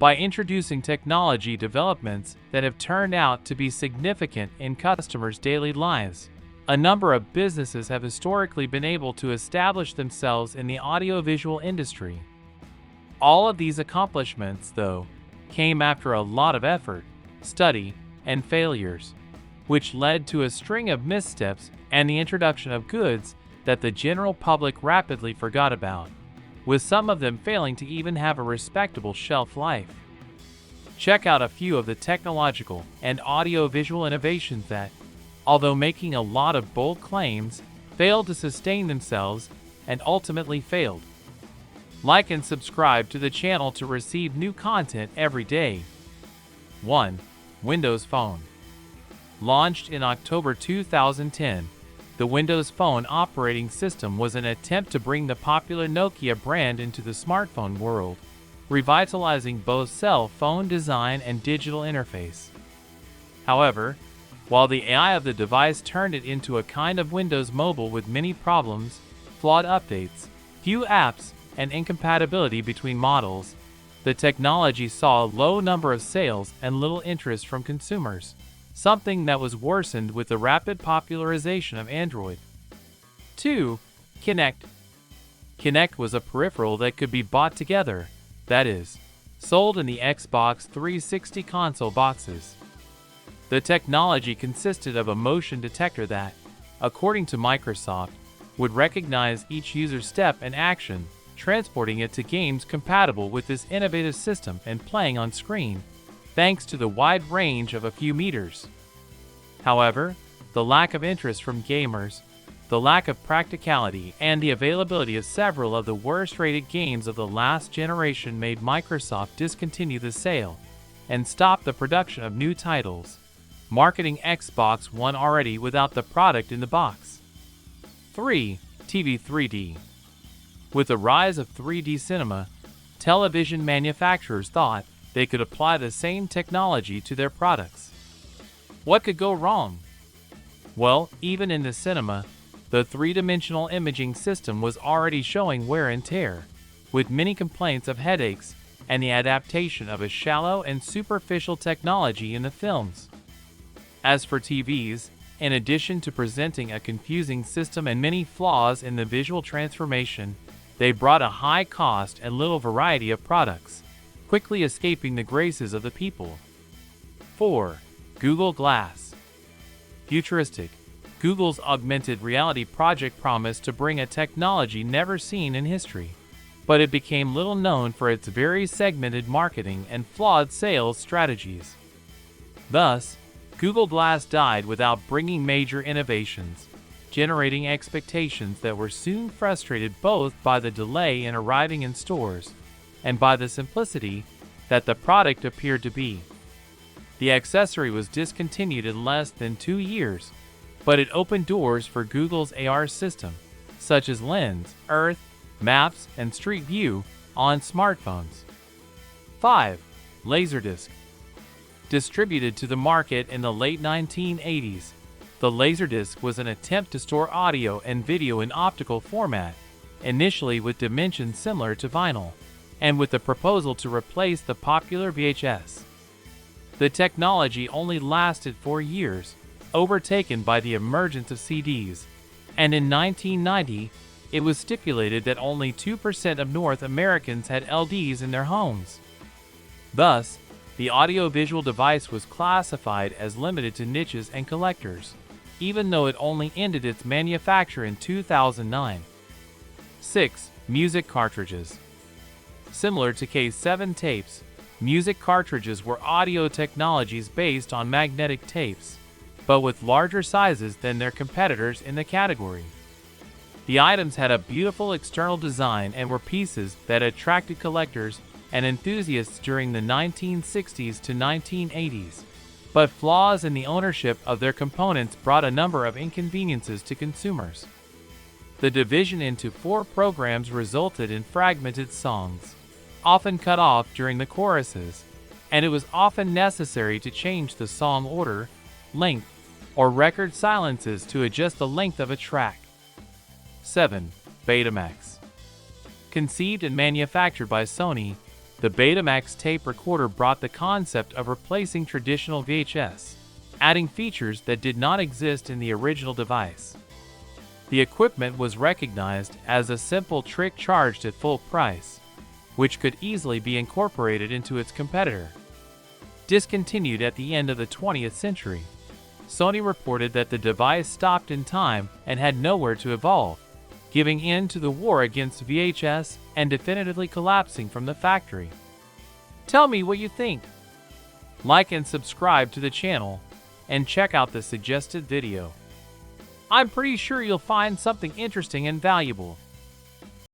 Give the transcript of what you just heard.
by introducing technology developments that have turned out to be significant in customers' daily lives. A number of businesses have historically been able to establish themselves in the audiovisual industry. All of these accomplishments, though, came after a lot of effort, study, and failures, which led to a string of missteps and the introduction of goods that the general public rapidly forgot about, with some of them failing to even have a respectable shelf life. Check out a few of the technological and audiovisual innovations that, although making a lot of bold claims, failed to sustain themselves and ultimately failed. Like and subscribe to the channel to receive new content every day. 1. Windows Phone. Launched in October 2010, the Windows Phone operating system was an attempt to bring the popular Nokia brand into the smartphone world, revitalizing both cell phone design and digital interface. However, while the AI of the device turned it into a kind of Windows Mobile with many problems, flawed updates, few apps, and incompatibility between models, the technology saw a low number of sales and little interest from consumers, something that was worsened with the rapid popularization of Android. 2. Kinect. Kinect was a peripheral that could be bought together, that is, sold in the Xbox 360 console boxes. The technology consisted of a motion detector that, according to Microsoft, would recognize each user's step and action, transporting it to games compatible with this innovative system and playing on screen, thanks to the wide range of a few meters. However, the lack of interest from gamers, the lack of practicality, and the availability of several of the worst-rated games of the last generation made Microsoft discontinue the sale and stop the production of new titles, marketing Xbox One already without the product in the box. 3. TV 3D. With the rise of 3D cinema, television manufacturers thought they could apply the same technology to their products. What could go wrong? Well, even in the cinema, the three-dimensional imaging system was already showing wear and tear, with many complaints of headaches and the adaptation of a shallow and superficial technology in the films. As for TVs, in addition to presenting a confusing system and many flaws in the visual transformation, they brought a high cost and little variety of products, quickly escaping the graces of the people. 4. Google Glass. Futuristic. Google's augmented reality project promised to bring a technology never seen in history, but it became little known for its very segmented marketing and flawed sales strategies. Thus, Google Glass died without bringing major innovations, generating expectations that were soon frustrated both by the delay in arriving in stores and by the simplicity that the product appeared to be. The accessory was discontinued in less than 2 years, but it opened doors for Google's AR system, such as Lens, Earth, Maps, and Street View, on smartphones. 5. Laserdisc. Distributed to the market in the late 1980s, the Laserdisc was an attempt to store audio and video in optical format, initially with dimensions similar to vinyl, and with the proposal to replace the popular VHS. The technology only lasted 4 years, overtaken by the emergence of CDs, and in 1990, it was stipulated that only 2% of North Americans had LDs in their homes. Thus, the audiovisual device was classified as limited to niches and collectors, even though it only ended its manufacture in 2009. 6. Music cartridges. Similar to K7 tapes, music cartridges were audio technologies based on magnetic tapes, but with larger sizes than their competitors in the category. The items had a beautiful external design and were pieces that attracted collectors and enthusiasts during the 1960s to 1980s, but flaws in the ownership of their components brought a number of inconveniences to consumers. The division into 4 programs resulted in fragmented songs, often cut off during the choruses, and it was often necessary to change the song order, length, or record silences to adjust the length of a track. 7. Betamax. Conceived and manufactured by Sony, The Betamax tape recorder brought the concept of replacing traditional VHS, adding features that did not exist in the original device. The equipment was recognized as a simple trick charged at full price, which could easily be incorporated into its competitor. Discontinued at the end of the 20th century, Sony reported that the device stopped in time and had nowhere to evolve, giving in to the war against VHS and definitively collapsing from the factory. Tell me what you think. Like and subscribe to the channel, and check out the suggested video. I'm pretty sure you'll find something interesting and valuable.